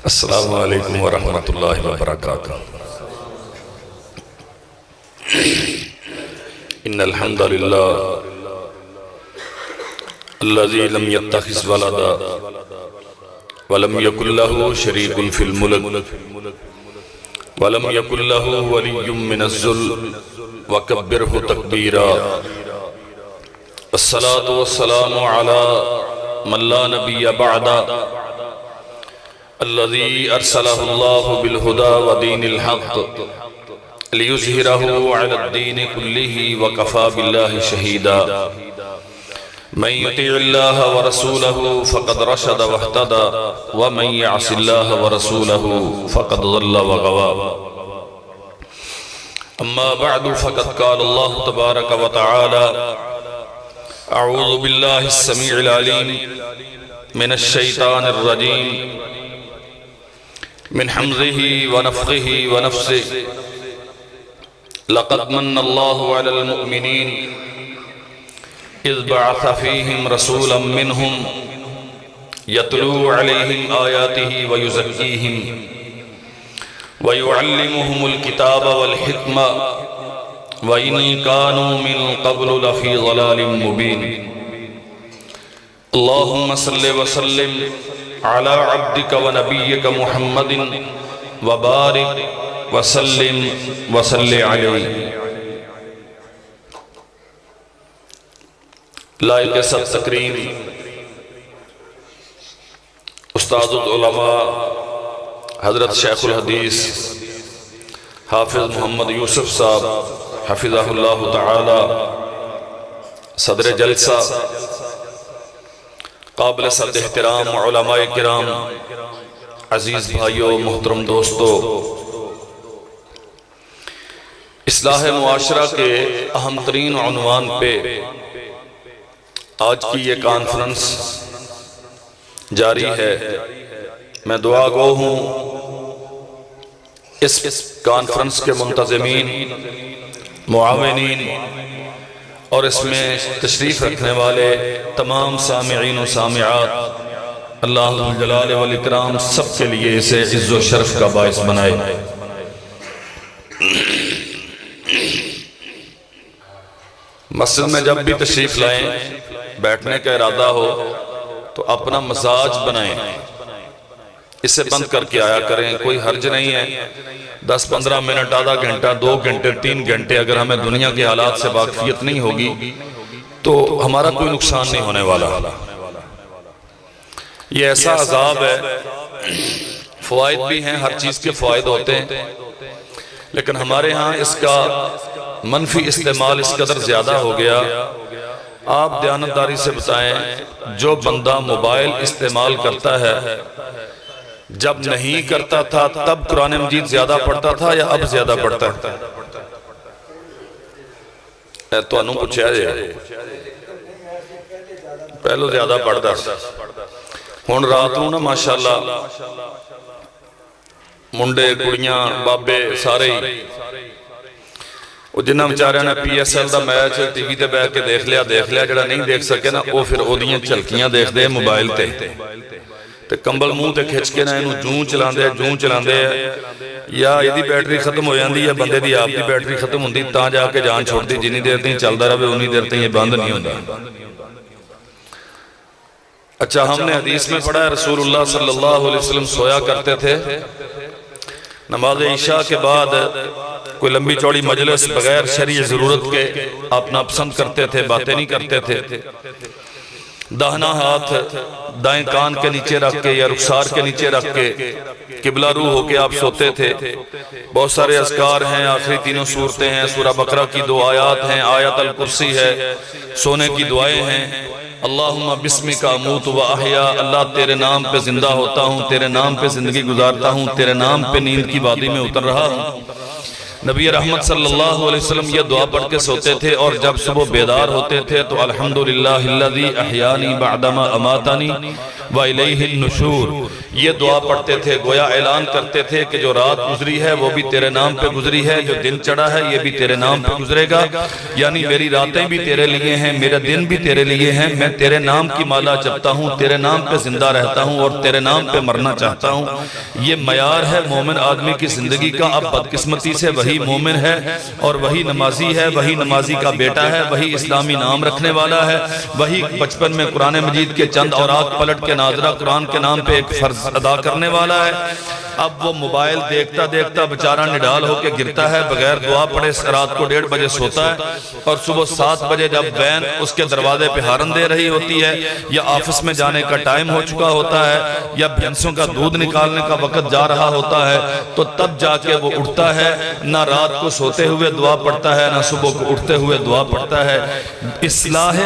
السلام علیکم ورحمۃ اللہ وبرکاتہ۔ ان الحمد للہ الذی لم یتخذ ولدا ولم یکن له شریک فی الملک ولم یکن له ولی من الذل وکبرہ تکبیرا، والصلاة والسلام علی من لا نبی بعد الذي أرسله الله بالهدى ودين الحق ليظهره على الدين كله وكفى بالله شهيدا، من يطع الله ورسوله فقد رشد واهتدى ومن يعص الله ورسوله فقد ضل وغوى، أما بعد فقد قال الله تبارك وتعالى: أعوذ بالله السميع العليم من الشيطان الرجيم من حمزه ونفخه ونفسه، لقد من الله على المؤمنين إذ بعث فيهم رسولا منهم يتلو عليهم آياته ويزكيهم ويعلمهم الكتاب والحكمة وإن كانوا من قبل لفي ضلال مبين، اللهم صل وسلم على عبدك ونبيك محمد وبارك وسلم وصل عليه۔ لائق سب تکریم استاد العلماء حضرت شیخ الحدیث حافظ محمد یوسف صاحب حفظہ اللہ تعالی، صدر جلسہ، قابل صد احترام علماء کرام، عزیز بھائیوں، محترم دوستو، اصلاح معاشرہ کے اہم ترین عنوان پہ آج کی یہ کانفرنس جاری ہے۔ میں دعا گو ہوں اس کانفرنس کے منتظمین، معاونین اور اس میں تشریف رکھنے والے تمام سامعین و سامعات، اللہ جلال والاکرام سب کے لیے اسے عز و شرف کا باعث بنائے۔ مسجد میں جب بھی تشریف لائیں، بیٹھنے کا ارادہ ہو تو اپنا مزاج بنائیں، اسے بند کر کے آیا کریں، کوئی حرج نہیں ہے۔ 10-15 منٹ، آدھا گھنٹہ، 2 گھنٹے، 3 گھنٹے اگر ہمیں دنیا کے حالات سے واقفیت نہیں ہوگی تو ہمارا کوئی نقصان نہیں ہونے والا۔ یہ ایسا عذاب ہے، فوائد بھی ہیں، ہر چیز کے فوائد ہوتے ہیں، لیکن ہمارے ہاں اس کا منفی استعمال اس قدر زیادہ ہو گیا۔ آپ دیانتداری سے بتائیں، جو بندہ موبائل استعمال کرتا ہے، جب نہیں کرتا تھا تب قرآن مجید زیادہ پڑھتا تھا یا اب زیادہ پڑھتا ہے؟ تو انہوں پوچھا جائے، پہلو زیادہ پڑھتا ہے، ہون رات ہوں نا ماشاءاللہ منڈے، کڑیاں، بابے سارے ہی وہ جنہاں بچارے نے پی ایس ایل دا میچ ٹی وی تے بیٹھ کے دیکھ لیا، جڑا نہیں دیکھ سکے نا وہ پھر اودیاں چلکیاں دیکھ دے موبائل تے کمبل منہ تے کھچ کے نا انہوں جوں چلاندے ہیں، یا ایدی بیٹری ختم ہو جاندی یا بندے دی آپ دی بیٹری ختم ہوندی، تاں جا کے جان چھوڑ دی، جنہی دیر تھی چلدا رہے انہی دیر تھی یہ بند نہیں ہوندی۔ اچھا، ہم نے حدیث میں پڑھا ہے رسول اللہ صلی اللہ علیہ وسلم سویا کرتے تھے، نماز عشاء کے بعد کوئی لمبی چوڑی مجلس بغیر شرعی ضرورت کے آپ ناپسند کرتے تھے، باتیں نہیں کرتے تھے، داہنا ہاتھ دائیں کان کے نیچے رکھ کے یا رخسار کے نیچے رکھ کے قبلہ روح ہو کے آپ سوتے تھے۔ بہت سارے اذکار ہیں، آخری تینوں سورتیں ہیں، سورہ بقرہ کی 2 آیات ہیں، آیت الکرسی ہے، سونے کی دعائیں ہیں، اللہم بسمک اموت و احیا، اللہ تیرے نام پہ زندہ ہوتا ہوں، تیرے نام پہ زندگی گزارتا ہوں، تیرے نام پہ نیند کی وادی میں اتر رہا ہوں، نبی رحمت صلی اللہ علیہ وسلم یہ دعا پڑھ کے سوتے تھے، اور جب صبح بیدار ہوتے تھے تو الحمدللہ الذی احیانی بعدما اماتانی وَإِلَيْهِ النُّشُورُ یہ دعا پڑھتے تھے، گویا اعلان کرتے تھے کہ جو رات گزری ہے وہ بھی تیرے نام پہ گزری ہے، جو دن چڑھا ہے یہ بھی تیرے نام پہ گزرے گا، یعنی میری راتیں بھی تیرے لیے ہیں، میرا دن بھی تیرے لیے ہیں، میں تیرے نام کی مالا جپتا ہوں، تیرے نام پہ زندہ رہتا ہوں اور تیرے نام پہ مرنا چاہتا ہوں۔ یہ معیار ہے مومن آدمی کی زندگی کا۔ اب بدقسمتی سے وہی مومن ہے اور وہی نمازی ہے، وہی نمازی کا بیٹا ہے، وہی اسلامی نام رکھنے والا ہے، وہی بچپن میں قرآن مجید کے چند اوراق پلٹ کے ناظرہ قرآن کے نام پہ ایک فرض ادا کرنے والا ہے۔ اب وہ موبائل دیکھتا دیکھتا بیچارہ نڈال ہو کے گرتا ہے، بغیر دعا پڑھے رات کو 1:30 بجے سوتا ہے، اور صبح 7 بجے جب وین اس کے دروازے پہ ہارن دے رہی ہوتی ہے، یا آفس میں جانے کا ٹائم ہو چکا ہوتا ہے، یا بھینسوں کا دودھ نکالنے کا وقت جا رہا ہوتا ہے، تو تب جا کے وہ اٹھتا ہے، نہ رات کو سوتے ہوئے دعا پڑھتا ہے، نہ صبح کو اٹھتے ہوئے دعا پڑھتا ہے۔ اصلاح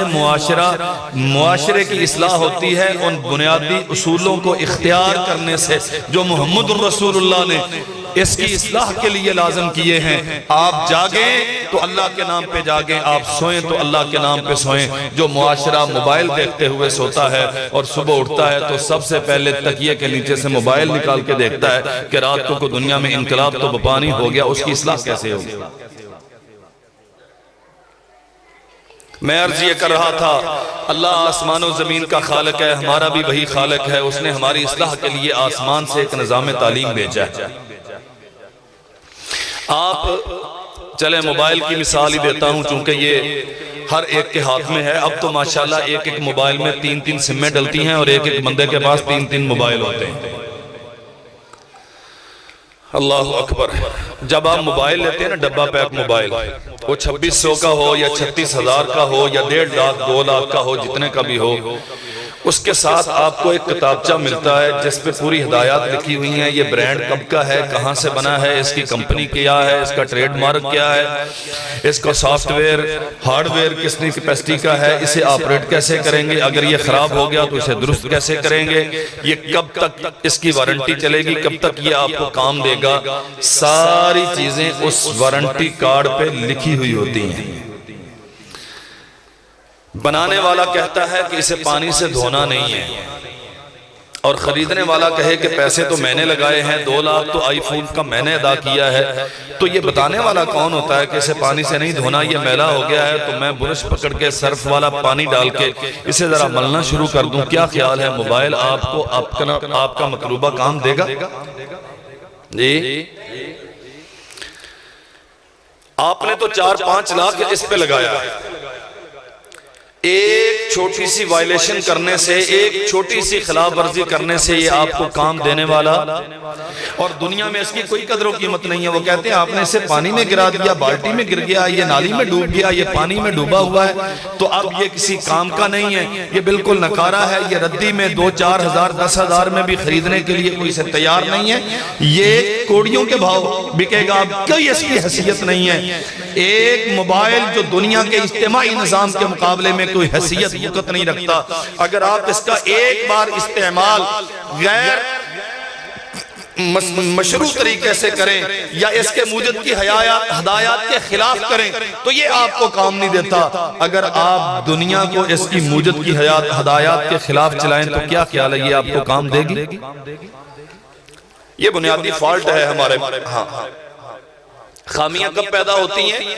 معاشرے کی اصلاح ہوتی ہے ان بنیادی اصولوں کو اختیار کرنے سے جو محمد رسول اللہ نے اس کی اصلاح کے لیے لازم کیے ہیں۔ آپ جاگیں تو اللہ کے نام پہ جاگیں، آپ سوئیں تو اللہ کے نام پہ سوئیں۔ جو معاشرہ موبائل دیکھتے ہوئے سوتا ہے اور صبح اٹھتا ہے تو سب سے پہلے تکیے کے نیچے سے موبائل نکال کے دیکھتا ہے کہ رات کو دنیا میں انقلاب تو بپا نہیں ہو گیا، اس کی اصلاح کیسے ہوگی؟ میں عرض یہ کر رہا تھا، اللہ آسمان و زمین کا خالق ہے، ہمارا بھی وہی خالق ہے، اس نے ہماری اصلاح کے لیے آسمان سے ایک نظام تعلیم بھیجا ہے۔ آپ چلیں موبائل کی مثال ہی دیتا ہوں، چونکہ یہ ہر ایک کے ہاتھ میں ہے۔ اب تو ماشاءاللہ ایک موبائل میں 3 سمیں ڈلتی ہیں اور ایک بندے کے پاس 3 موبائل ہوتے ہیں۔ اللہ اکبر۔ جب آپ موبائل لیتے ہیں نا، ڈبہ پیک موبائل، وہ 2600 کا ہو یا 36,000 کا ہو یا 1.5 لاکھ 2 لاکھ کا ہو، جتنے کا بھی ہو، اس کے ساتھ آپ کو ایک کتابچہ ملتا ہے جس پہ پوری ہدایات لکھی ہوئی ہیں، یہ برانڈ کب کا ہے، کہاں سے بنا ہے، اس کی کمپنی کیا ہے، اس کا ٹریڈ مارک کیا ہے، اس کا سافٹ ویئر ہارڈ ویئر کتنی کیپیسٹی کا ہے، اسے آپریٹ کیسے کریں گے، اگر یہ خراب ہو گیا تو اسے درست کیسے کریں گے، یہ کب تک اس کی وارنٹی چلے گی، کب تک یہ آپ کو کام دے گا، ساری چیزیں اس وارنٹی کارڈ پہ لکھی ہوئی ہوتی ہیں۔ بنانے والا کہتا ہے کہ اسے پانی سے دھونا نہیں ہے، اور خریدنے والا کہے کہ پیسے تو میں نے لگائے ہیں، 2 لاکھ تو آئی فون کا میں نے ادا کیا ہے، تو یہ بتانے والا کون ہوتا ہے کہ اسے پانی سے نہیں دھونا، یہ میلا ہو گیا ہے تو میں برش پکڑ کے سرف والا پانی ڈال کے اسے ذرا ملنا شروع کر دوں؟ کیا خیال ہے موبائل آپ کو آپ کا مطلوبہ کام دے گا؟ جی آپ نے تو 4-5 لاکھ اس پہ لگایا ہے، ایک چھوٹی سی وائلیشن کرنے سے، ایک چھوٹی سی خلاف ورزی کرنے سے یہ آپ کو کام دینے والا، اور دنیا میں اس کی کوئی قدر و قیمت نہیں ہے۔ وہ کہتے ہیں آپ نے اسے پانی میں گرا دیا، بالٹی میں گر گیا، یہ نالی میں ڈوب گیا، یہ پانی میں ڈوبا ہوا ہے، تو اب یہ کسی کام کا نہیں ہے، یہ بالکل نکارہ ہے، یہ ردی میں 2-4 ہزار 10 ہزار میں بھی خریدنے کے لیے کوئی سے تیار نہیں ہے، یہ کوڑیوں کے بھاؤ بکے گا، کوئی اس کی حیثیت نہیں ہے۔ ایک موبائل جو دنیا کے اجتماعی نظام کے مقابلے میں کوئی حیثیت وقت نہیں رکھتا، اگر آپ اس کا ایک بار استعمال غیر مشروع طریقے سے کریں یا اس کے موجد کی ہدایات کے خلاف کریں تو یہ آپ کو کام نہیں دیتا۔ اگر آپ دنیا کو اس کی موجد کی ہدایات کے خلاف چلائیں تو کیا خیال ہے یہ آپ کو کام دے گی؟ یہ بنیادی فالٹ ہے ہمارے۔ خامیاں کب پیدا ہوتی ہیں؟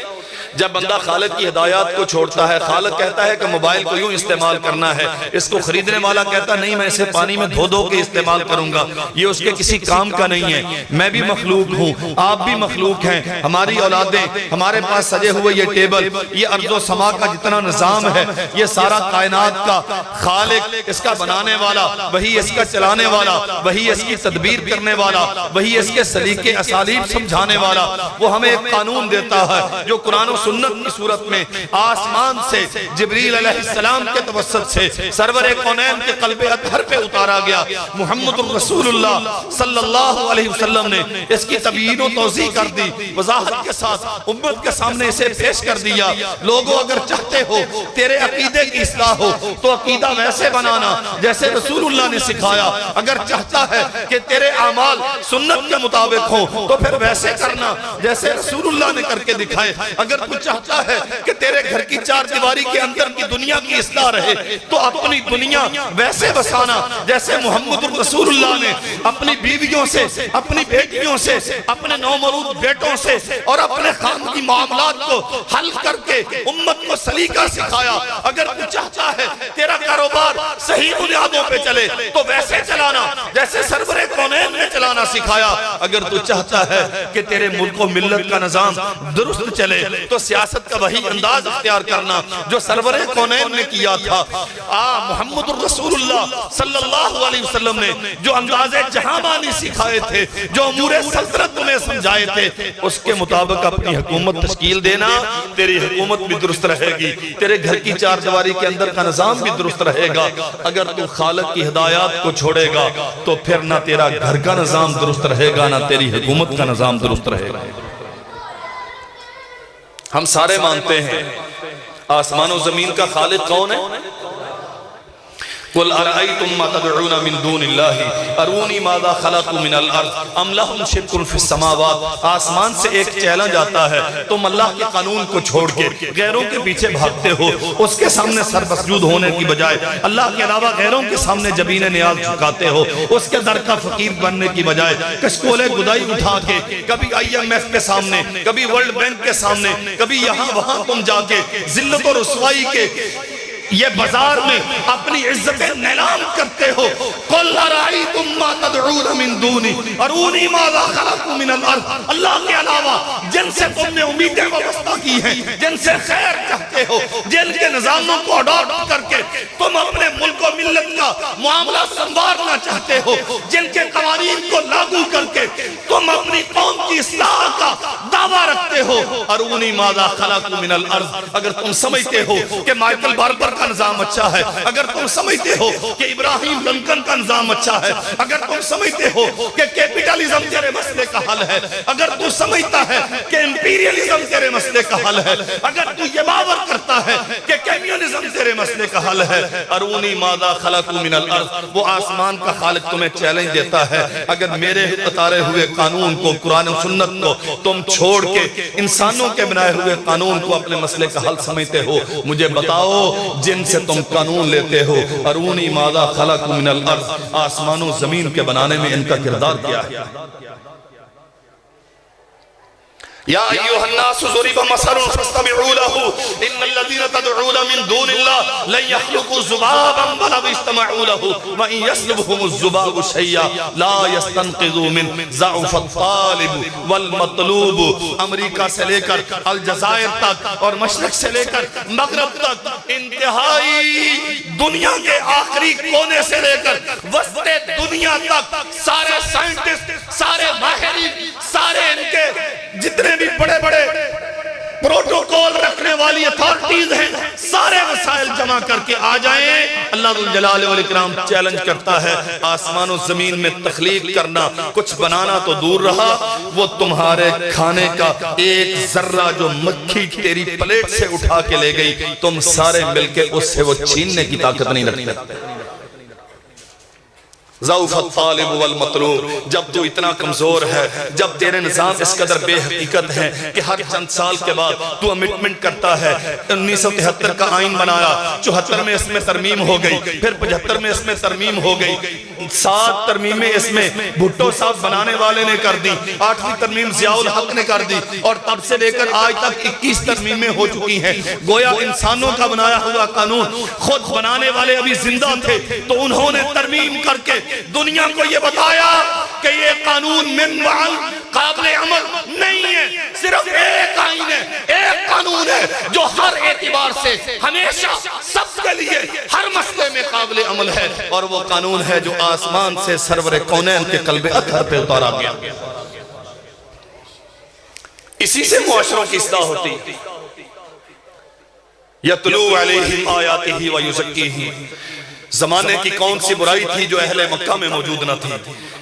جب بندہ خالق کی ہدایات کو چھوڑتا ہے۔ خالق کہتا ہے کہ موبائل کو یوں استعمال کرنا ہے، اس کو خریدنے والا کہتا نہیں میں اسے پانی میں دھو کے استعمال کروں گا، یہ اس کے کسی کام کا نہیں ہے۔ میں بھی مخلوق ہوں، آپ بھی مخلوق ہیں، ہماری اولادیں، ہمارے پاس سجے ہوئے یہ ٹیبل، یہ ارض و سما کا جتنا نظام ہے، یہ سارا کائنات کا خالق، اس کا بنانے والا وہی، اس کا چلانے والا وہی، اس کی تدبیر کرنے والا وہی، اس کے سلیقے اسالیب سمجھانے والا وہ ہمیں ایک قانون دیتا ہے جو قرآن و سنت کی صورت میں آسمان سے جبریل علیہ السلام کے توسط سے سرور کونین کے قلب اطہر پہ اتارا گیا۔ محمد رسول اللہ صلی اللہ علیہ وسلم نے اس کی تبیین و توضیح کر دی، وضاحت کے ساتھ امت کے سامنے اسے پیش کر دیا۔ لوگوں اگر چاہتے ہو تیرے عقیدے کی اصلاح ہو تو عقیدہ ویسے بنانا جیسے رسول اللہ نے سکھایا، اگر چاہتا ہے کہ تیرے اعمال سنت کے مطابق ہوں تو پھر ویسے کرنا جیسے ویسے رسول اللہ نے کر کے دکھائے۔ اگر تو چاہتا ہے کہ تیرے گھر کی چار دیواری کے اندر کی دنیا کی اصلاح رہے تو اپنی دنیا ویسے بسانا جیسے محمد رسول اللہ نے اپنی بیویوں سے، اپنی بیٹیوں سے، اپنے نومولود بیٹوں سے اور اپنے خاندانی معاملات کو حل کر کے امت کو سلیقہ سکھایا۔ اگر تو چاہتا ہے تیرا کاروبار صحیح بنیادوں پہ چلے تو ویسے چلانا جیسے سرور کونین نے چلانا سکھایا۔ اگر تو چاہتا ہے کہ تیرے ملک و ملت کا نظام درست چلے تو سیاست کا وہی انداز اختیار کرنا جو سرور کونین نے کیا تھا۔ محمد رسول اللہ صلی اللہ علیہ وسلم نے جو انداز جہانبانی سکھائے تھے، جو امور سلطنت تمہیں سمجھائے تھے، اس کے مطابق اپنی حکومت تشکیل دینا، تیری حکومت بھی درست رہے گی، تیرے گھر کی چار دیواری کے اندر کا نظام بھی درست رہے گا۔ اگر تو خالق کی ہدایات کو چھوڑے گا تو پھر نہ تیرا گھر کا نظام درست رہے گا نہ تیری حکومت کا نظام درست رہے گا۔ ہم سارے مانتے ہیں آسمان و زمین کا خالق کون ہے؟ قُلْ أَرَأَيْتُمْ مَا تَدْعُونَ مِن دُونِ اللَّهِ أَرُونِي مَاذَا خَلَقُوا مِنَ الْأَرْضِ أَمْ لَهُمْ شِرْكٌ فِي السَّمَاوَاتِ۔ آسمان سے ایک چیلنج آتا ہے، تم اللہ کے قانون کو چھوڑ کے غیروں کے پیچھے بھاگتے ہو، اس کے سامنے سر مسجود ہونے کی بجائے اللہ کے علاوہ غیروں کے سامنے جبین نیاز جھکاتے ہو، اس کے در کا فقیر بننے کی بجائے کشکول گدائی اٹھا کے کبھی IMF کے سامنے، کبھی ورلڈ بینک کے سامنے، کبھی یہاں وہاں تم جا کے ذلت و رسوائی کے یہ بازار میں اپنی عزت نیلام کرتے ہو۔ قُلْ أَرَأَيْتُمْ مَا تَدْعُونَ مِن دُونِي أَرُونِي مَاذَا خَلَقُوا مِنَ الْأَرْضِ۔ اللہ کے علاوہ جن سے تم نے امیدیں وابستہ کی ہیں، جن سے خیر چاہتے ہو، جن کے نظاموں کو اڈاپٹ کر کے تم اپنے ملک و ملت کا معاملہ سنوارنا چاہتے ہو، جن کے قوانین کو لاگو کر کے تم اپنی قوم کی اصلاح کا دعویٰ رکھتے ہو، أَرُونِي مَاذَا خَلَقُوا مِنَ الْأَرْضِ۔ اگر تم سمجھتے ہو کہ مائیکل باربر کا نظام اچھا ہے، اگر تم سمجھتے ہو کہ ابراہیم لنکن کا نظام اچھا ہے، اگر تم سمجھتے ہو کہ کیپیٹلزم تیرے مسئلے کا حل ہے، اگر تو سمجھتا ہے کہ امپیریلزم تیرے مسئلے کا حل ہے، اگر تو یہ باور کرتا ہے کہ کمیونزم تیرے مسئلے کا حل ہے، أرونی ماذا خلقوا من الارض، وہ آسمان کا خالق تمہیں چیلنج دیتا ہے۔ اگر میرے اتارے ہوئے قانون کو، قرآن و سنت کو تم چھوڑ کے انسانوں کے بنائے ہوئے قانون کو اپنے مسئلے کا حل سمجھتے ہو، مجھے بتاؤ جن سے تم قانون لیتے ہو، أرونی ماذا خلقوا من الارض، آسمان و زمین کے بنانے میں ان کا کردار کیا ہے؟ یا ایوہ الناس ضرب مثل فاستمعوا له ان الذين تدعون من دون الله لن يخلقوا ذبابا ولو اجتمعوا له وان يسلبهم الذباب شيئا لا يستنقذوا منه ضعف الطالب والمطلوب۔ امریکہ سے لے کر الجزائر تک اور مشرق سے لے کر مغرب تک، انتہائی دنیا کے آخری کونے سے لے کر وسط دنیا تک، سارے سائنٹسٹ، سارے ماہرین، سارے ان کے جتنے بھی بڑے بڑے پروٹوکول رکھنے والی اتھارٹیز ہیں، سارے وسائل جمع کر کے آ جائیں۔ اللہ ذو الجلال والاکرام چیلنج کرتا ہے، آسمان و زمین میں تخلیق کرنا، کچھ بنانا تو دور رہا، وہ تمہارے کھانے کا ایک ذرہ جو مکھی تیری پلیٹ سے اٹھا کے لے گئی، تم سارے مل کے اس سے وہ چھیننے کی طاقت نہیں رکھتے۔ ضعف الطالب والمطلوب، جب تو اتنا کمزور ہے، جب تیرے نظام اس قدر بے حقیقت ہے کہ ہر چند سال کے بعد تو امیٹمنٹ کرتا ہے۔ 1973 کا آئین بنایا، 74 میں اس میں ترمیم ہو گئی، پھر 75 میں اس میں ترمیم ہو گئی، 7 ترمیمیں اس میں بھٹو صاحب بنانے والے نے کر دی، 8ویں ترمیم ضیاء الحق نے کر دی، اور تب سے لے کر آج تک 21 ترمیمیں ہو چکی ہیں۔ گویا انسانوں کا بنایا ہوا قانون خود بنانے والے ابھی زندہ تھے تو انہوں نے ترمیم کر کے دنیا کو یہ بتایا کہ یہ قانون من وعن قابل عمل نہیں ہے، صرف ایک آئین ہے، ایک قانون ہے جو ہر اعتبار سے ہمیشہ سب کے لیے ہر مسئلے میں قابل عمل ہے، اور وہ قانون ہے جو آسمان سے سرور کونین کے قلب اطہر پہ اتارا گیا۔ اسی سے معاشروں کی اصلاح ہوتی۔ یتلو علیہم آیاتہ ویزکیہم، زمانے کی کون سی برائی تھی جو اہل مکہ میں موجود نہ تھی؟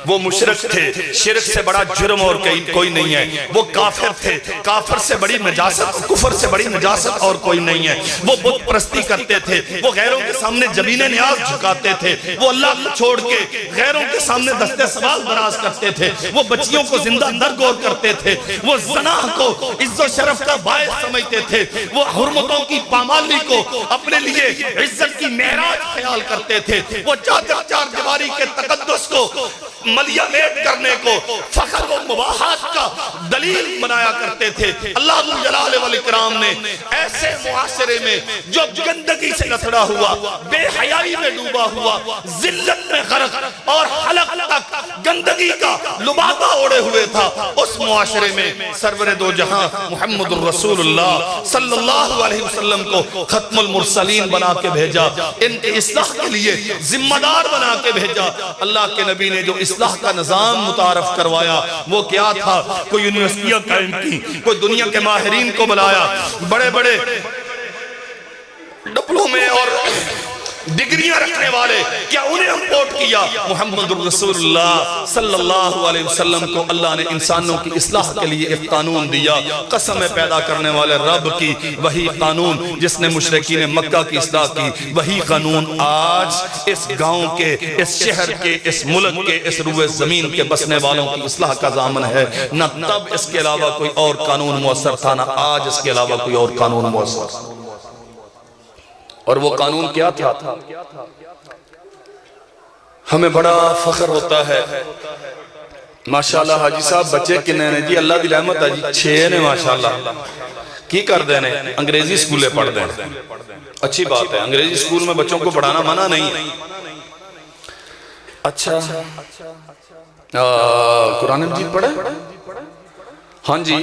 وہ مشرک تھے، شرک سے بڑا جرم اور کوئی نہیں ہے۔ وہ کافر تھے، کافر سے بڑی نجاست، کفر سے بڑی نجاست اور کوئی نہیں ہے۔ وہ بت پرستی کرتے تھے، وہ غیروں کے سامنے جبین نیاز جھکاتے تھے، وہ اللہ کو چھوڑ کے غیروں کے سامنے دستے سوال دراز کرتے تھے، وہ بچیوں کو زندہ درگور کرتے تھے، وہ زنا کو عزت و شرف کا باعث سمجھتے تھے، وہ حرمتوں کی پامالی کو اپنے لیے عزت کی معراج خیال کرتے تھے، وہ چار دیواری کے تقدس کو ملیہ میٹ کرنے کو فخر و مباحات کا دلیل بنایا کرتے تھے۔ اللہ جلال والاکرام نے ایسے معاشرے میں جو گندگی سے لتڑا ہوا، بے حیائی میں ڈوبا ہوا، ذلت میں غرق اور حلق تک گندگی کا لبادہ اوڑے ہوئے تھا، اس معاشرے میں سرور دو جہاں محمد الرسول اللہ صلی اللہ علیہ وسلم کو ختم المرسلین بنا کے بھیجا، ان کے اصلاح کے لیے ذمہ دار بنا کے بھیجا۔ اللہ کے نبی نے جو اصلاح کا نظام متعارف کروایا وہ کیا تھا؟ کوئی یونیورسٹیاں قائم کی، کوئی دنیا کے ماہرین کو بلایا، بڑے بڑے ڈپلومے اور ڈگریاں رکھنے والے، کیا انہیں امپورٹ کیا؟ محمد الرسول اللہ صلی اللہ علیہ وسلم کو اللہ نے انسانوں کی اصلاح کے لیے ایک قانون دیا، قسم پیدا کرنے والے رب کی وہی قانون جس نے مشرکین مکہ کی اصلاح کی، وہی قانون آج اس گاؤں کے، اس شہر کے، اس ملک کے، اس روئے زمین کے بسنے والوں کی اصلاح کا ضامن ہے۔ نہ تب اس کے علاوہ کوئی اور قانون مؤثر تھا، نہ آج اس کے علاوہ کوئی اور قانون مؤثر۔ اور وہ قانون کیا تھا؟ ہمیں بڑا فخر ہوتا ہے، ماشاءاللہ حاجی صاحب بچے کنے نے جی، اللہ دی رحمت ہے جی، 6 نے ماشاءاللہ کی کر دینے، انگریزی سکولے پڑھ دینے، اچھی بات ہے، انگریزی سکول میں بچوں کو پڑھانا منع نہیں۔ اچھا قرآن مجید پڑھے؟ ہاں جی،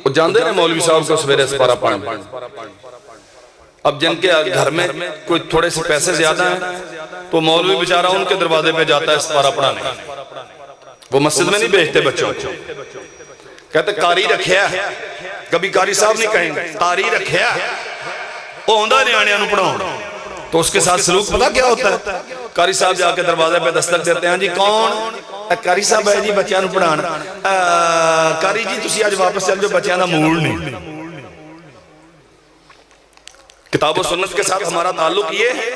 وہ جاندے نے مولوی صاحب کو سویرے سپارہ پڑھنے۔ اب جن کے گھر میں کوئی تھوڑے سے پیسے زیادہ ہیں تو مولوی بیچارہ ان کے دروازے پہ جاتا ہے سپارہ پڑھانے، وہ مسجد میں نہیں بھیجتے بچوں، کہتے قاری رکھیا ہے، کبھی قاری صاحب نہیں کہیں گے، قاری رکھیا ہے، وہ ہوندہ نیانے انہوں پڑھاؤں، تو اس کے ساتھ سلوک پتہ کیا ہوتا ہے؟ قاری صاحب جا کے دروازے پہ دستک دیتے ہیں، جی کون؟ قاری صاحب ہے جی بچیاں نوں پڑھانا، قاری جی تسی آج واپس چل جو بچیاں دا موڑ نہیں۔ کتاب و سنت کے ساتھ ہمارا تعلق یہ ہے،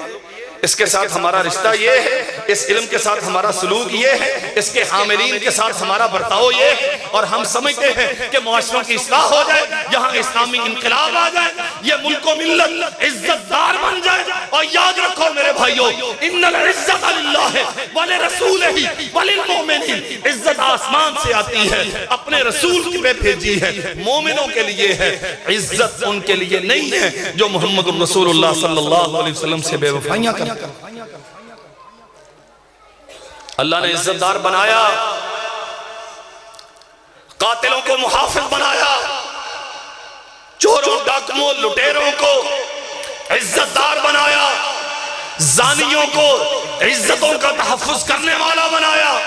اس کے ساتھ ہمارا رشتہ یہ ہے، اس علم کے ساتھ ہمارا سلوک یہ ہے، اس کے حاملین کے ساتھ ہمارا برتاؤ یہ ہے، اور ہم سمجھتے ہیں کہ معاشروں کی اصلاح ہو جائے، یہاں اسلامی انقلاب آ جائے، یہ ملک و ملت عزت دار بن جائے۔ اور یاد رکھو میرے بھائیو، ان العزت للہ ولرسولہ وللمؤمنین، عزت آسمان سے آتی ہے، اپنے رسول پہ بھیجی ہے، مومنوں کے لیے ہے، عزت ان کے لیے نہیں ہے جو محمد الرسول اللہ صلی اللہ علیہ وسلم سے بے وفائیاں کرتے۔ اللہ نے عزت دار بنایا، قاتلوں کو محافظ بنایا، چوروں ڈاکوؤں لٹیروں کو عزت دار بنایا، زانیوں کو عزتوں کا تحفظ کرنے والا بنایا۔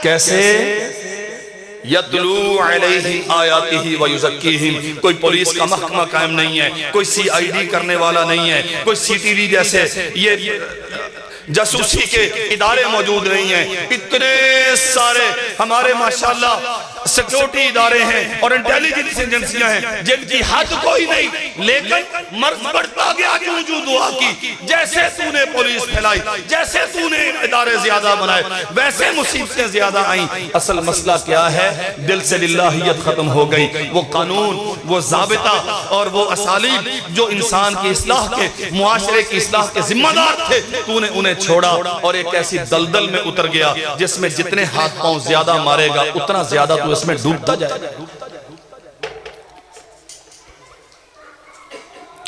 کیسے؟ یتلو علیہ آیاتہ ویزکیہم، کوئی پولیس کا محکمہ قائم نہیں ہے، کوئی سی آئی ڈی کرنے والا نہیں ہے، کوئی سی ٹی وی جیسے یہ جاسوسی کے ادارے موجود نہیں ہیں، اتنے سارے ہمارے ماشاءاللہ سیکیورٹی ادارے ہیں اور انٹیلیجنس ایجنسیاں ہیں جن کی حد کوئی نہیں، لیکن مرض بڑھتا گیا کہ وجود ہوا کی، جیسے تو نے پولیس پھیلائی، جیسے تو نے ادارے زیادہ بنائے، ویسے مصیبتیں زیادہ آئیں۔ اصل مسئلہ کیا ہے؟ دل سے للہیت ختم ہو گئی، وہ قانون، وہ ضابطہ اور وہ اسالیب جو انسان کی اصلاح کے، معاشرے کی اصلاح کے ذمہ دار تھے، تو نے انہیں چھوڑا اور ایک ایسی دلدل میں اتر گیا جس میں جتنے ہاتھ پاؤں زیادہ مارے گا اتنا زیادہ تو اس میں ڈوبتا جائے گا۔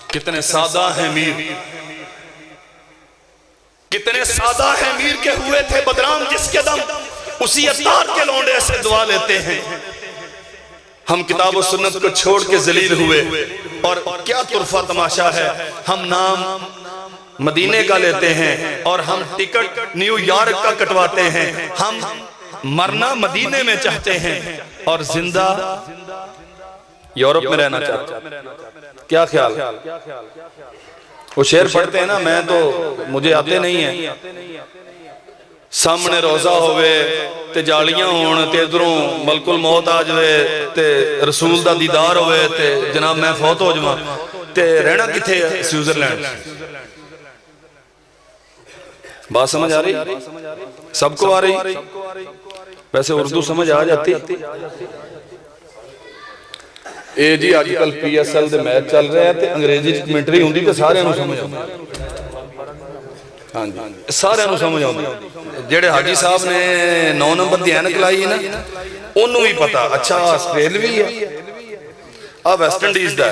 کتنے سادہ ہیں میر، کتنے سادہ ہیں میر کے ہوئے تھے بدرام جس کے دم اسی اتار کے لونڈے سے دعا لیتے ہیں۔ ہم کتاب و سنت کو چھوڑ کے ذلیل ہوئے، اور کیا طرفہ تماشا ہے، ہم نام مدینے کا لیتے ہیں اور ہم ٹکٹ نیو یارک کا کٹواتے ہیں، ہم مرنا مدینے میں چاہتے ہیں اور زندہ یورپ میں رہنا چاہتے ہیں۔ کیا خیال؟ وہ شعر پڑھتے ہیں نا، میں تو مجھے آتے نہیں ہیں. سامنے روزہ ہوئے تے جالیاں ہون تے ادھروں ملک الموت آ جائے تے رسول دا دیدار ہوئے تے جناب میں فوت ہو جاواں تے رہنا کتھے ہے؟ سوئٹزرلینڈ. بات سمجھ آ رہی؟ سب کو آ رہی؟ ویسے اردو سمجھ آ جاتی؟ اے جی آج کل پی ایس ایل دے میچ چل رہے ہیں تے انگریزی کمنٹری ہوندی تے سارے انہوں سمجھ آؤں. ہاں جی سارے انہوں سمجھ آؤں. جیڑے حاجی صاحب نے 9 نمبر دی اینک لائی نا انہوں ہی پتا اچھا آسٹریلوی ہے ویسٹ انڈیز دا.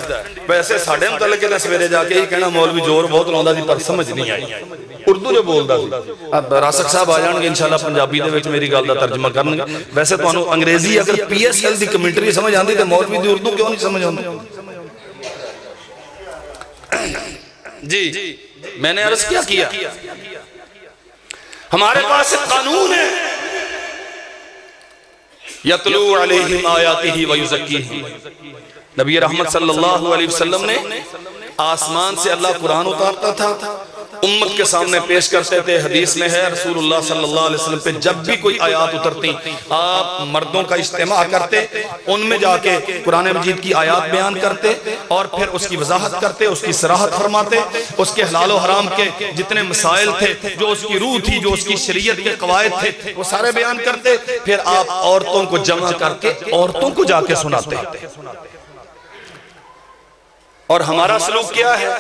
ویسے ساڑھے متعلق کے سویرے جا کے ہی کہنا مولوی زور بہت لاؤندا سی پر سمجھ نہیں آئی اردو جو بولدا سی. اب راسک صاحب آ جان گے انشاءاللہ پنجابی دے وچ میری گل دا ترجمہ کرن گے. ویسے تانوں انگریزی اگر پی ایس ایل دی کمنٹری سمجھ آندی تے مولوی دی اردو کیوں نہیں سمجھ آندی؟ جی میں نے عرض کیا ہمارے پاس ایک قانون ہے یتلو علیہم آیاتہ ویزکیہم. نبی رحمت صلی اللہ علیہ وسلم نے آسمان سے اللہ قرآن اتارتا تھا امت کے سامنے پیش کرتے تھے. حدیث میں ہے رسول اللہ صلی اللہ علیہ وسلم پہ جب بھی کوئی آیات اترتی آپ مردوں کا اجتماع کرتے ان میں جا کے قرآن مجید کی آیات بیان کرتے اور پھر اس کی وضاحت کرتے اس کی صراحت فرماتے اس کے حلال و حرام کے جتنے مسائل تھے جو اس کی روح تھی جو اس کی شریعت کے قواعد تھے وہ سارے بیان کرتے. پھر آپ عورتوں کو جمع کر کے عورتوں کو جا کے سناتے. اور ہمارا سلوک کیا ہے؟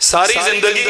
ساری زندگی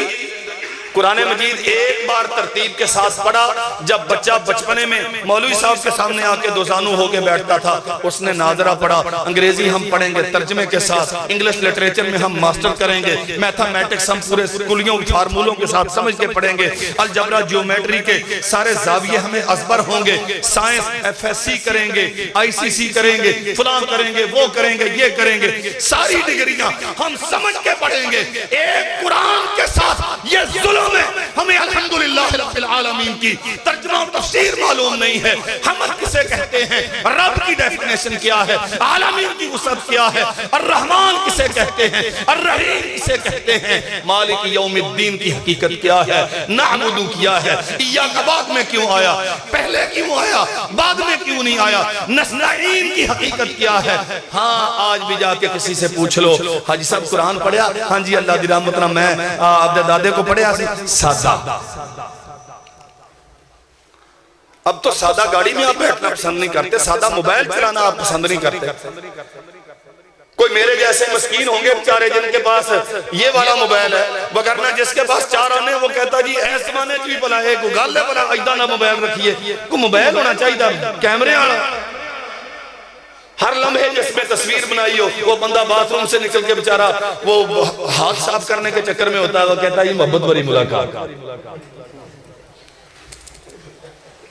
قرآن مجید ایک بار ترتیب کے ساتھ پڑھا. جب بچہ بچپنے میں مولوی صاحب کے سامنے آ کے دوزانو ہو کے بیٹھتا تھا اس نے ناظرہ پڑھا. انگریزی ہم پڑھیں گے ترجمے کے ساتھ, انگلش لٹریچر میں ہم ماسٹر کریں گے, میتھمیٹکس ہم پورے کلیوں فارمولوں کے ساتھ سمجھ کے پڑھیں گے, الجبرا جیومیٹری کے سارے زاویے ہمیں ازبر ہوں گے, سائنس ایف ایس سی کریں گے, آئی سی سی کریں گے, فلاں کریں گے, وہ کریں گے, یہ کریں گے, ساری ڈگریاں ہم سمجھ کے پڑھیں گے. ایک قرآن کے ساتھ یہ ظلم ہے. ہمیں الحمدللہ رب العالمین کی ترجمہ و تفسیر معلوم نہیں ہے. حمد کسے کہتے ہیں, رب کی ڈیفینیشن کیا ہے, عالمین کی وسعت کیا ہے, الرحمن کسے کہتے ہیں, الرحیم کسے کہتے ہیں, مالک یوم الدین کی حقیقت کیا ہے, نعبدو کیا ہے, ایاک بعد میں کیوں آیا, پہلے کیوں آیا, بعد میں کیوں نہیں آیا, نستعین کی حقیقت کیا ہے. ہاں آج بھی جا کے کسی سے پوچھ لو حاجی صاحب قرآن پڑھیا, ہاں جی اللہ دی رحمت نہ میں عبد دادے کو پڑھیا سی. سادہ. اب تو سادہ گاڑی میں آپ بیٹھنا پسند نہیں کرتے, سادہ موبائل چلانا آپ پسند نہیں کرتے. کوئی میرے جیسے مسکین ہوں گے بیچارے جن کے پاس یہ والا موبائل ہے, وگرنہ جس کے پاس 4 آنے وہ کہتا جی ایس زمانے چ بھی بلا ہے کوئی گل ہے بلا ایدہ نہ موبائل رکھیے. کوئی موبائل ہونا چاہیے کیمرے والا, ہر لمحے جس میں تصویر بنائی ہو. وہ بندہ باتھ روم سے نکل کے بیچارہ وہ ہاتھ صاف کرنے کے چکر میں ہوتا ہے, وہ کہتا ہے یہ محبت بری ملاقات.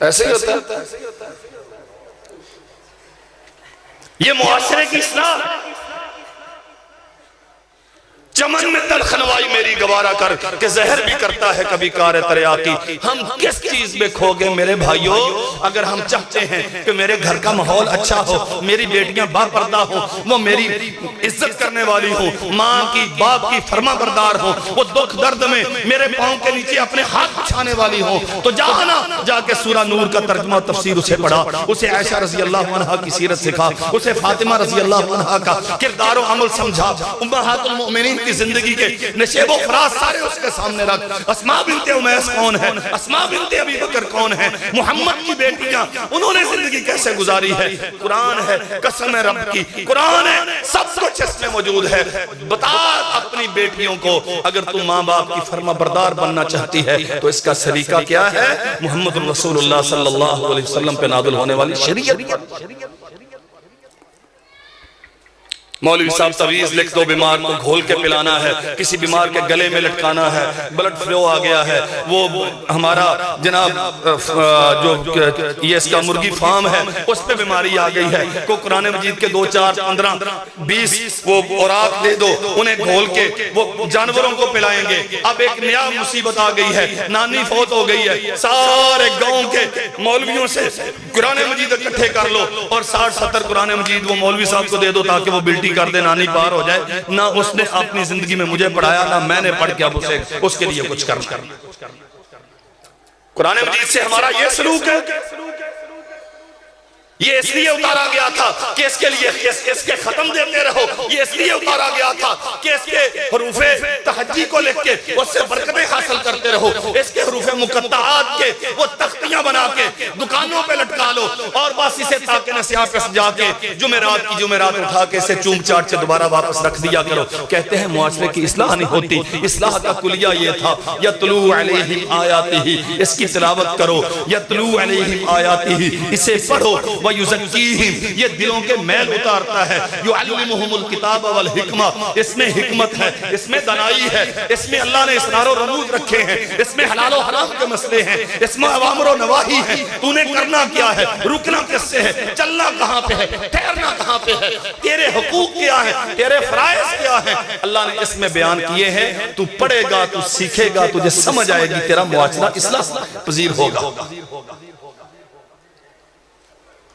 ایسے ہی ہوتا ہے. یہ معاشرے کی اصلاح. چمن میں تلخ نوائی میری گوارا کر کہ زہر بھی کرتا ہے کبھی کار تریاقی. ہم کس چیز میں کھو گئے میرے بھائیوں؟ اگر ہم چاہتے ہیں کہ میرے گھر کا ماحول اچھا ہو, میری بیٹیاں با پردہ ہوں, وہ میری عزت کرنے والی ہوں, ماں کی باپ کی فرما بردار ہوں, وہ دکھ درد میں میرے پاؤں کے نیچے اپنے ہاتھ بچھانے والی ہوں, تو جا کے سورہ نور کا ترجمہ تفسیر اسے پڑھا, اسے عائشہ رضی اللہ عنہا کی سیرت سکھا, اسے فاطمہ رضی اللہ عنہا کا کردار و عمل سمجھا, امہات المؤمنین کی زندگی کے نشیب و فراز سارے اس کے سامنے رکھ. اسماء بنت امیس کون ہے, اسماء بنت ابی بکر کون ہے, محمد کی بیٹیاں انہوں نے زندگی کیسے گزاری ہے. قرآن ہے, قسم ہے رب کی, قرآن ہے, سب کچھ اس میں موجود ہے. بتا اپنی بیٹیوں کو اگر تم ماں باپ کی فرما بردار بننا چاہتی ہے تو اس کا سلیقہ کیا ہے؟ محمد رسول اللہ صلی اللہ علیہ وسلم پہ نازل ہونے والی شریعت. مولوی صاحب تعویذ لکھ دو, بیمار کو گھول کے پلانا ہے, کسی بیمار کے گلے میں لٹکانا ہے, بلڈ فلو آ گیا ہے, وہ ہمارا جناب جو یہ اس کا مرغی فارم ہے اس پہ بیماری آ گئی ہے, کو قرآن مجید کے 2 4 15 20 وہ اوراق دے دو, انہیں گھول کے وہ جانوروں کو پلائیں گے. اب ایک نیا مصیبت آ گئی ہے, نانی فوت ہو گئی ہے, سارے گاؤں کے مولویوں سے قرآن مجید اکٹھے کر لو اور 60 70 قرآن مجید وہ مولوی صاحب کو دے دو تاکہ وہ بلٹی الٹی کر دے نانی پار ہو جائے، نہ اس نے اپنی زندگی میں مجھے پڑھایا، نہ میں نے پڑھ کے اب اس کے لیے کچھ کرنا۔ قرآن مجید سے ہمارا یہ سلوک ہے، یہ اس لیے اتارا گیا تھا کہ اس کے لیے اس کے ختم دیتے رہو، یہ اس لیے اتارا گیا تھا کہ اس کے حروف تہجی کو لکھ کے اس سے برکتیں حاصل کرتے رہو، اس کے حروف مقطعات کے وہ تختیاں بنا کے دکانوں پہ لٹکا لو، اور بس اسے تاکہ نسیاں پہ سجا کے جمعرات کی جمعرات اٹھا کے اسے چوم چاٹ سے دوبارہ واپس رکھ دیا کرو۔ کہتے ہیں معاشرے کی اصلاح نہیں ہوتی، اصلاح کا کلیہ یہ تھا یتلو علیہم آیاتہ، اس کی تلاوت کرو، یتلو علیہم آیاتہ، اسے پڑھو، وَيُزَكِّيهِمْ، یہ دلوں کے میل اتارتا ہے، يُعَلِّمُهُمُ الْكِتَابَ وَالْحِکْمَةِ، اس میں حکمت ہے، اس میں دانائی ہے، اس میں اللہ نے اسرار و رموز رکھے ہیں، اس میں حلال و حرام کے مسئلے ہیں، اس میں اوامر و نواہی ہیں، تو نے کرنا کیا ہے، رکنا کس سے ہے، چلنا کہاں پہ ہے، ٹھہرنا کہاں پہ ہے، تیرے حقوق کیا ہے، تیرے فرائض کیا ہے، اللہ نے اس میں بیان کیے ہیں۔ تو پڑھے گا، تو سیکھے گا، تجھے سمجھ آئے گی، تیرا معاشرہ اصلاح پذیر ہوگا۔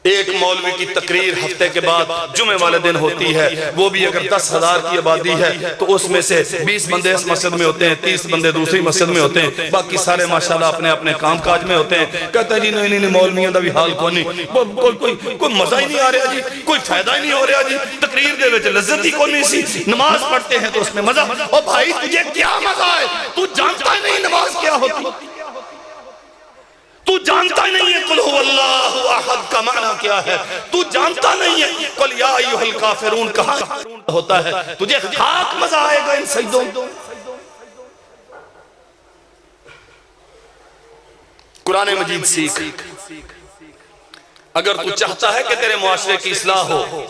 ایک مولوی کی تقریر ہفتے کے بعد جمعہ والے دن ہوتی ہے، وہ بھی اگر 10,000 کی آبادی ہے تو اس میں سے 20 بندے اس مسجد میں ہوتے ہیں، 30 بندے دوسری مسجد میں ہوتے ہیں، باقی سارے ماشاءاللہ اپنے اپنے کام کاج میں ہوتے ہیں۔ کہتا ہے جی نہیں نہیں مولویاں دا بھی حال کوئی نہیں، کوئی مزہ ہی نہیں آ رہا جی، کوئی فائدہ ہی نہیں ہو رہا جی، تقریر دے وچ لذت ہی کوئی نہیں سی، نماز پڑھتے ہیں تو اس میں مزہ۔ او بھائی تجھے کیا مزہ ہے؟ تو جانتا ہی نہیں نماز کیا ہوتی، تو جانتا نہیں ہے قل هو اللہ احد کا معنی کیا ہے، تو جانتا نہیں ہے قل یا ایھا الکافرون کہاں ہوتا ہے، تجھے خاک مزہ آئے گا ان سجدوں۔ قرآن مجید سیکھ، اگر تو چاہتا ہے کہ تیرے معاشرے کی اصلاح ہو،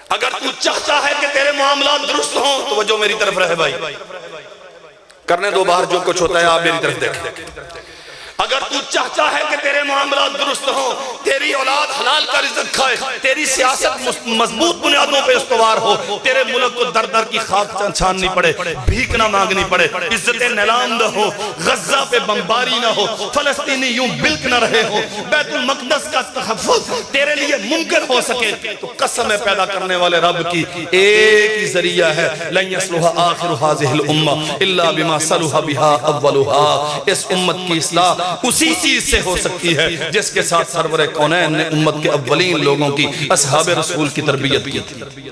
اگر تو چاہتا ہے کہ تیرے معاملات درست ہوں، تو وجہ میری طرف رہے بھائی، کرنے دو باہر جو کچھ ہوتا ہے آپ میری طرف دیکھیں۔ اگر تو چاہتا ہے کہ تیرے معاملات درست ہوں، تیری اولاد حلال کا رزق کھائے، تیری سیاست مضبوط بنیادوں پہ استوار ہو، تیرے ملک کو در در کی خاک چھاننی پڑے، بھیک نہ مانگنی پڑے، عزت نیلام نہ ہو، غزہ پہ بمباری نہ ہو، فلسطینی یوں بلک نہ رہے ہو، بیت المقدس کا تحفظ تیرے لیے ممکن ہو سکے، تو قسم پیدا کرنے والے رب کی ایک ہی ذریعہ ہے لن یصلح آخر هذه الامہ الا بما صلح بها اولها، اس امت کی اصلاح اسی چیز سے ہو سکتی ہے جس کے ساتھ سرور کونین نے امت کے اولین لوگوں کی اصحاب رسول کی تربیت کی تھی۔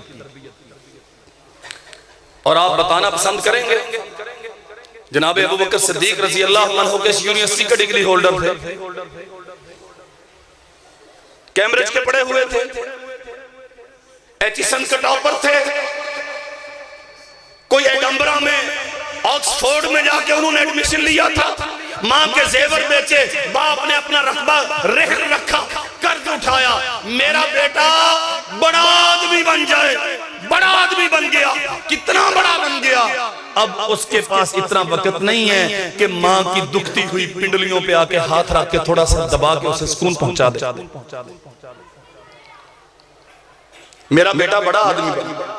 اور آپ بتانا پسند کریں گے جناب ابو بکر صدیق رضی اللہ عنہ کے یونیورسٹی کا ڈگری ہولڈر تھے، کیمبرج کے پڑھے ہوئے تھے، ایچیسن کا ٹاپر تھے، کوئی ایڈمبرا میں آکسفورڈ میں جا کے انہوں نے ایڈمیشن لیا تھا، ماں کے زیور بیچے، باپ نے اپنا رقبہ رہن رکھا، قرض اٹھایا، میرا بیٹا بڑا آدمی بن جائے، بڑا آدمی بن گیا، کتنا بڑا بن گیا، اب اس کے پاس اتنا وقت نہیں ہے کہ ماں کی دکھتی ہوئی پنڈلیوں پہ آکے ہاتھ رکھ کے تھوڑا سا دبا کے اسے سکون پہنچا دے۔ میرا بیٹا بڑا آدمی بن گیا،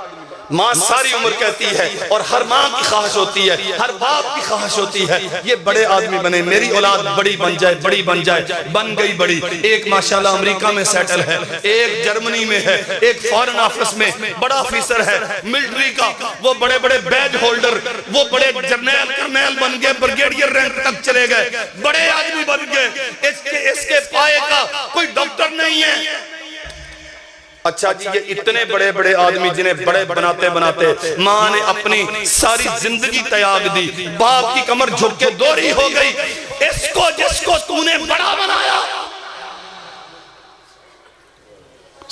ماں ساری عمر کہتی ہے، اور ہر ماں کی خواہش ہوتی ہے، ہر باپ کی خواہش ہوتی ہے، یہ بڑے آدمی بنے، میری اولاد بڑی بن جائے، بڑی بن جائے، بن گئی بڑی، ایک ماشاءاللہ امریکہ میں سیٹل ہے، ایک جرمنی میں ہے، ایک فارن آفس میں بڑا آفیسر ہے، ملٹری کا، وہ بڑے بڑے بیج ہولڈر، وہ بڑے جرنیل کرنیل بن گئے، برگیڈیئر رینک تک چلے گئے، بڑے آدمی بن گئے، اس کے پائے کا کوئی ڈاکٹر نہیں ہے۔ اچھا جی یہ اتنے بڑے بڑے آدمی جنہیں بڑے بناتے بناتے ماں نے اپنی ساری زندگی تیاگ دی، باپ کی کمر جھک کے دوری ہو گئی، اس کو جس کو تو نے بڑا بنایا۔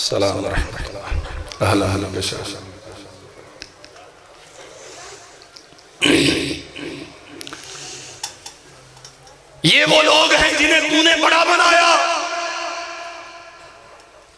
سلام رحمت اللہ اہلا اہلا بشار۔ یہ وہ لوگ ہیں جنہیں تو نے بڑا بنایا،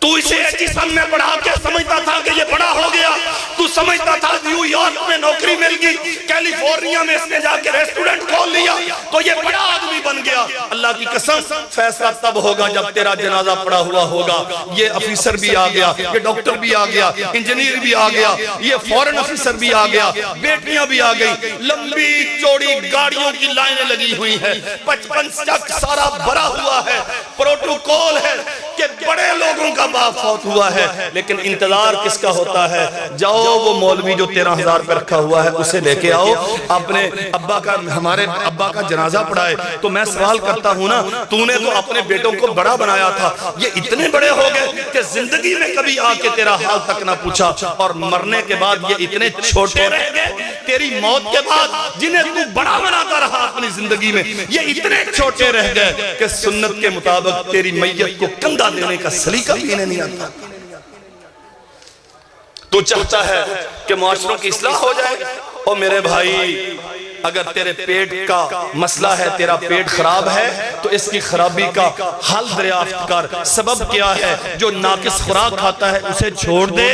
تو اسے ایچیسن میں پڑھا کے سمجھتا تھا کہ یہ بڑا ہو گیا، تو سمجھتا تھا نیو یارک میں نوکری مل گئی، کیلیفورنیا میں اس نے جا کے ریسٹورنٹ کھول لیا تو یہ بڑا آدمی بن گیا۔ اللہ کی قسم فیصلہ تب ہوگا جب تیرا جنازہ پڑا ہوا ہوگا، یہ افیسر بھی آ گیا، یہ ڈاکٹر بھی آ گیا، انجینئر بھی آ گیا، یہ فورن افیسر بھی آ گیا، بیٹیاں بھی آ گئی، لمبی چوڑی گاڑیوں کی لائنیں لگی ہوئی ہیں، 55 چک سارا بھرا ہوا ہے، پروٹوکول ہے کہ بڑے لوگوں کا باپ فوت ہوا ہے، لیکن انتظار کس کا ہوتا ہے؟ جاؤ وہ مولوی جو 13,000 پر رکھا ہوا ہے اسے لے کے آؤ، اپنے ابا کا، ہمارے ابا کا جنازہ پڑھائے۔ تو میں سوال کرتا ہوں نا، تو نے تو اپنے بیٹوں کو بڑا بنایا تھا، یہ اتنے بڑے ہو گئے کہ زندگی میں کبھی آ کے تیرا حال تک نہ پوچھا، اور مرنے کے بعد یہ اتنے چھوٹے رہ گئے، تیری موت کے بعد جنہیں تو بڑا بناتا رہا اپنی زندگی میں، یہ اتنے چھوٹے رہ گئے کہ سنت کے مطابق تیری میت کو کندھا دینے کا سلیقہ بھی انہیں نہیں آتا۔ تو چاہتا ہے کہ معاشروں کی اصلاح ہو جائے، اور میرے بھائی اگر تیرے پیٹ کا مسئلہ ہے، تیرا پیٹ خراب ہے، تو اس کی خرابی کا حل دریافت کر۔ سبب کیا ہے؟ جو ناقص خوراک کھاتا ہے اسے چھوڑ دے،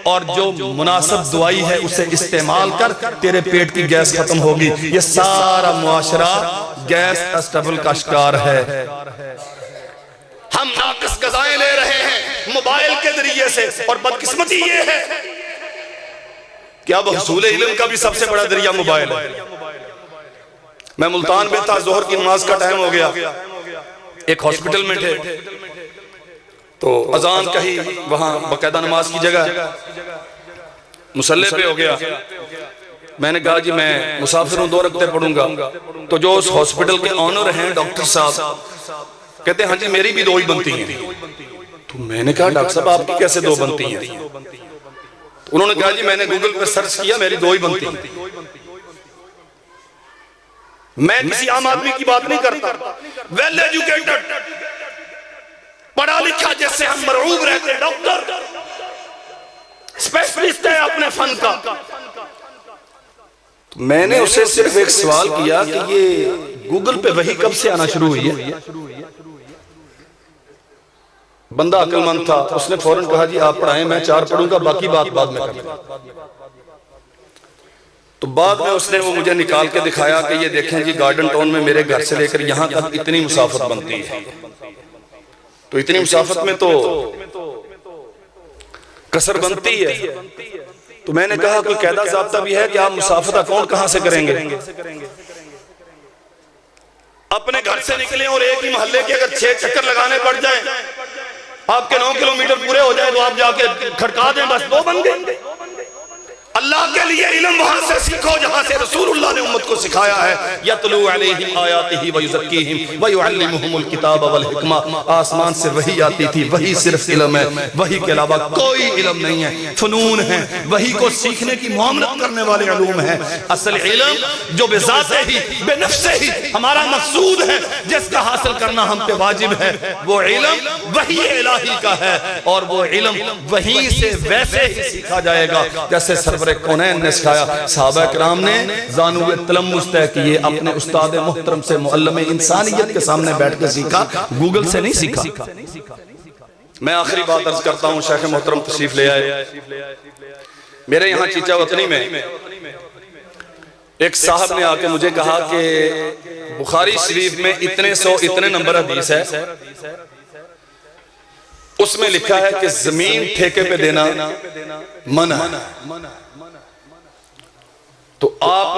اور جو مناسب دوائی ہے اسے استعمال کر، تیرے پیٹ کی گیس ختم ہوگی۔ یہ سارا معاشرہ گیس اسٹبل کا شکار ہے۔ ہم ناقص غذائیں لے رہے ہیں موبائل کے ذریعے سے، اور بدقسمتی یہ ہے کہ اب حصول علم کا بھی سب سے بڑا ذریعہ موبائل ہے۔ میں ملتان میں تھا، ظہر کی نماز کا ٹائم ہو گیا، ایک ہاسپٹل میں تھے، تو اذان کہی، وہاں باقاعدہ نماز کی جگہ مصلی پہ ہو گیا۔ میں نے کہا جی میں مسافر ہوں، 2 رکعتیں پڑھوں گا۔ تو جو اس ہاسپٹل کے آنر ہیں ڈاکٹر صاحب، کہتے ہیں ہاں جی میری بھی 2 ہی بنتی ہیں۔ تو میں نے کہا ڈاکٹر صاحب آپ کی کیسے 2 بنتی ہیں؟ انہوں نے کہا جی میں نے گوگل پر سرچ کیا، میری 2 ہی بنتی ہیں۔ میں کسی عام آدمی کی بات نہیں کرتا، ویل ایجوکیٹڈ، پڑھا لکھا جس سے ہم مرعوب رہتے، ڈاکٹر اسپیشلسٹ ہے اپنے فن کا۔ میں نے اسے صرف ایک سوال کیا کہ یہ گوگل پہ وحی کب سے آنا شروع ہوئی ہے؟ بندہ عقل مند تھا، اس نے فوراً کہا جی آپ پڑھائیں، میں 4 پڑھوں گا، باقی بات بعد میں کریں۔ تو بعد میں اس نے وہ مجھے نکال کے دکھایا کہ یہ دیکھیں جی گارڈن ٹاؤن میں میرے گھر سے لے کر یہاں تک اتنی مسافت بنتی ہے۔ تو اتنی مسافت میں تو قصر بنتی ہے۔ تو میں نے کہا کوئی قاعدہ ضابطہ بھی ہے کہ آپ مسافت اکاؤنٹ کہاں سے کریں گے؟ اپنے گھر سے نکلیں اور ایک ہی محلے کے اگر 6 چکر لگانے پڑ جائیں، آپ کے 9 کلومیٹر پورے ہو جائے، تو آپ جا کے کھڑکا دیں، بس 2 بن گئے۔ اللہ کے لیے علم وہاں سے سیکھو جہاں سے رسول اللہ نے امت کو سکھایا ہے، یتلو علیہم آیاتہ ویزکیہم ویعلمہم الکتاب والحکمہ۔ آسمان سے وحی آتی تھی، وحی صرف علم ہے، وحی کے علاوہ کوئی علم نہیں ہے، فنون ہیں، وحی کو سیکھنے کی معاملت کرنے والے علوم ہیں۔ اصل علم جو بذات ہی بے نفس ہی ہمارا مقصود ہے، جس کا حاصل کرنا ہم پہ واجب ہے، وہ علم وحی الہی کا ہے، اور وہ علم وحی سے ویسے ہی سیکھا جائے گا جیسے سرور کونین نے سکھایا۔ صحابہ کرام نے زانو تلمس طے کیے، اپنے استاد محترم سے، معلم انسانیت کے سامنے بیٹھ کے سیکھا، گوگل سے نہیں سیکھا۔ میں آخری بات عرض کرتا ہوں، شیخ محترم تشریف لے آئے۔ میرے یہاں چیچا وطنی میں ایک صاحب نے آ کے مجھے کہا کہ بخاری شریف میں اتنے نمبر حدیث ہے، اس میں لکھا ہے کہ زمین ٹھیکے پہ دینا منع ہے۔ تو آپ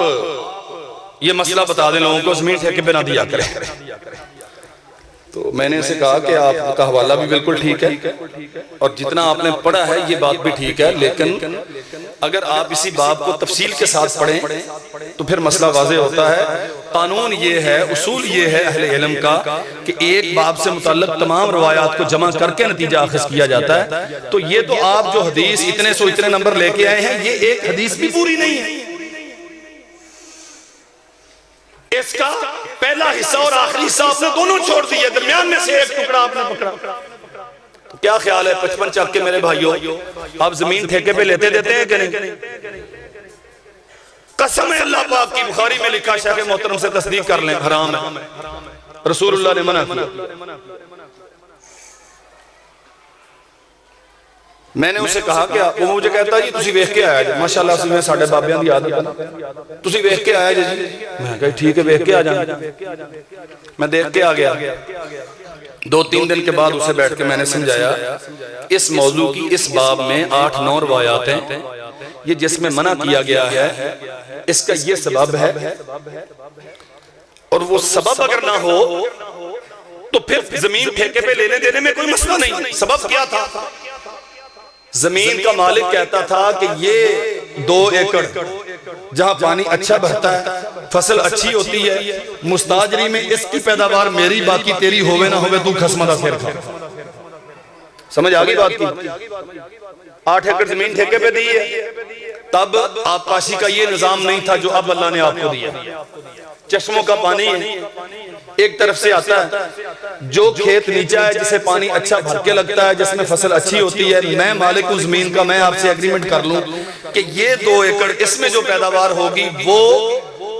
یہ مسئلہ بتا دیں لوگوں کو، زمین ٹھیکے پہ نہ دیا کریں۔ تو میں نے اسے کہا کہ آپ کا حوالہ بھی بالکل ٹھیک ہے، اور جتنا آپ نے پڑھا ہے یہ بات بھی ٹھیک ہے، لیکن اگر آپ اسی باب کو تفصیل کے ساتھ پڑھیں تو پھر مسئلہ واضح ہوتا ہے۔ قانون یہ ہے، اصول یہ ہے اہل علم کا کہ ایک باب سے متعلق تمام روایات کو جمع کر کے نتیجہ اخذ کیا جاتا ہے۔ تو یہ تو آپ جو حدیث اتنے نمبر لے کے آئے ہیں، یہ ایک حدیث بھی پوری نہیں ہے۔ اس کا پہلا حصہ اور آخری حصہ آپ نے دونوں چھوڑ دیئے، درمیان میں سے ایک ٹکڑا آپ نے پکڑا۔ کیا خیال ہے 55 چک کے میرے بھائیوں، آپ زمین ٹھیکے پہ لیتے دیتے ہیں کہ نہیں؟ قسم ہے اللہ پاک کی، بخاری میں لکھا، شیخ محترم سے تصدیق کر لیں، حرام ہے، رسول اللہ نے منع کیا۔ میں نے اسے کہا کہ وہ مجھے کہتا جی تسی ویکھ کے آیا جی، ماشاءاللہ اسی میں ساڑھے بابیاں دی عادت ہے، تسی ویکھ کے آیا جی۔ میں کہا ٹھیک ہے ویکھ کے آ جانا۔ میں دیکھ کے آ گیا۔ 2-3 دن کے بعد اسے بیٹھ کے میں نے سمجھایا اس موضوع کی اس باب میں 8-9 روایات ہیں، یہ جس میں منع کیا گیا ہے اس کا یہ سبب ہے، اور وہ سبب اگر نہ ہو تو پھر زمین ٹھیکے پہ لینے دینے میں کوئی مسئلہ نہیں. سبب کیا تھا؟ زمین کا مالک کہتا تھا کہ یہ 2 ایکڑ جہاں پانی اچھا بہتا ہے، فصل اچھی ہوتی ہے، مستاجری میں اس کی پیداوار میری باقی تیری ہوئے نہ ہوئے، تو خسمہ دا سیر کھا. سمجھ آگئی بات کی؟ 8 ایکڑ زمین ٹھیکے پہ دی ہے. تب آبپاشی کا یہ نظام نہیں تھا جو اب اللہ نے آپ کو دیا. چشموں کا پانی ایک طرف سے آتا ہے، جو کھیت نیچا ہے جسے پانی اچھا بھر کے لگتا ہے، جس میں فصل اچھی ہوتی ہے، میں مالک ہوں زمین کا، میں آپ سے ایگریمنٹ کر لوں کہ یہ 2 ایکڑ اس میں جو پیداوار ہوگی وہ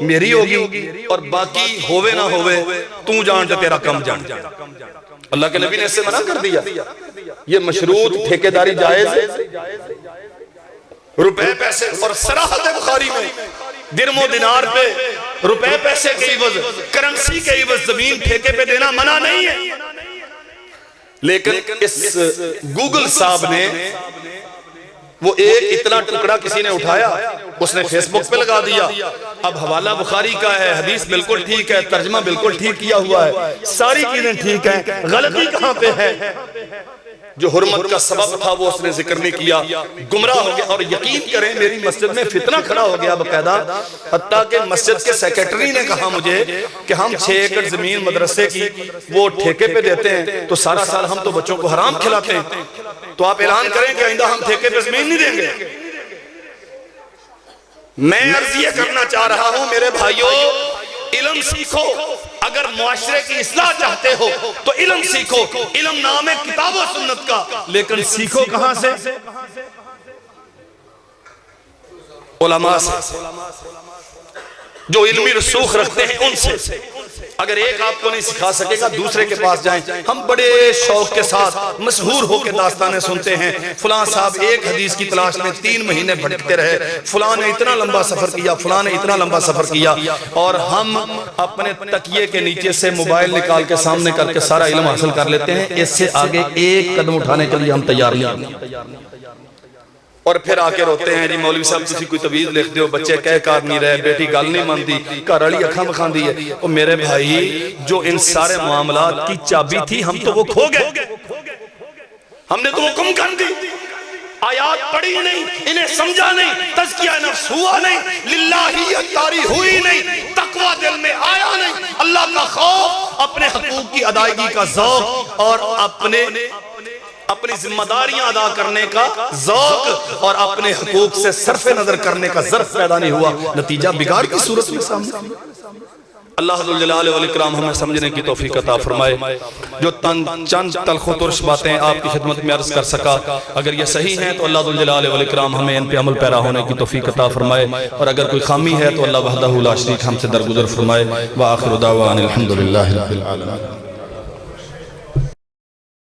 میری ہوگی، اور باقی ہوئے نہ ہوئے تو جان تو تیرا کم جان. اللہ کے نبی نے اس سے منع کر دیا. یہ مشروط ٹھیکیداری جائز ہے. روپے پیسے، اور صراحت بخاری میں درم و دینار پہ روپے پیسے کے عوض، کرنسی کے عوض زمین ٹھیکے پہ دینا منع نہیں ہے. لیکن اس گوگل صاحب نے وہ ایک اتنا ٹکڑا کسی نے اٹھایا، اس نے فیس بک پہ لگا دیا. اب حوالہ بخاری کا ہے، حدیث بالکل ٹھیک ہے، ترجمہ بالکل ٹھیک کیا ہوا ہے، ساری چیزیں ٹھیک ہیں، غلطی کہاں پہ ہے؟ جو حرمت کا سبب تھا وہ اس نے ذکر نہیں کیا، گمراہ ہو گیا. اور یقین کریں میری مسجد میں فتنہ کھڑا ہو گیا باقاعدہ، حتیٰ کہ مسجد کے سیکریٹری نے کہا مجھے کہ ہم 6 ایکڑ زمین مدرسے کی وہ ٹھیکے پہ دیتے ہیں تو سارا سال ہم تو بچوں کو حرام کھلاتے ہیں، تو آپ اعلان کریں کہ آئندہ ہم ٹھیکے پہ زمین نہیں دیں گے. میں عرض یہ کرنا چاہ رہا ہوں میرے بھائیوں، علم سیکھو. اگر معاشرے کی اصلاح چاہتے ہو تو علم سیکھو. علم نام ہے کتاب و سنت کا، لیکن سیکھو کہاں سے؟ علماء سے، جو علمی رسوخ رکھتے ہیں ان سے. اگر ایک آپ کو نہیں سکھا سکے گا دوسرے کے پاس جائیں. ہم بڑے شوق کے ساتھ مسحور ہو کے داستانیں سنتے ہیں، فلاں صاحب ایک حدیث کی تلاش میں 3 مہینے بھٹکتے رہے، فلاں نے اتنا لمبا سفر کیا، فلاں نے اتنا لمبا سفر کیا، اور ہم اپنے تکیے کے نیچے سے موبائل نکال کے سامنے کر کے سارا علم حاصل کر لیتے ہیں. اس سے آگے ایک قدم اٹھانے کے لیے ہم تیار نہیں. اور پھر آ کے روتے ہیں جی مولوی صاحب تسی کوئی تویز لکھ دیو، بچے کہہ کار نہیں رہے، بیٹی گل نہیں مانتی، گھر والی اکھاں بکھان دی ہے. اور میرے بھائی جو ان سارے معاملات کی چابی تھی ہم تو وہ کھو گئے. ہم نے تو وہ کم کر دی. آیات پڑھی نہیں، انہیں سمجھا نہیں، تزکیہ نفس ہوا نہیں، للہیت طاری ہوئی نہیں، تقوی دل میں آیا نہیں، اللہ کا خوف، اپنے حقوق کی ادائیگی کا ذوق، اور اپنی ذمہ داریاں ادا کرنے کا ذوق، اور اپنے حقوق سے صرف نظر کرنے کا ظرف پیدا نہیں ہوا. نتیجہ بگاڑ کی صورت میں سامنے. اللہ ذوالجلال والاکرام ہمیں سمجھنے کی توفیق عطا فرمائے. جو چند تلخ و ترش باتیں آپ کی خدمت میں عرض کر سکا، اگر یہ صحیح ہیں تو اللہ ذوالجلال والاکرام ہمیں ان پہ عمل پیرا ہونے کی توفیق عطا فرمائے، اور اگر کوئی خامی ہے تو اللہ وحدہ لا شریک ہم سے درگزر فرمائے. وآخر دعوانا الحمدللہ رب العالمین.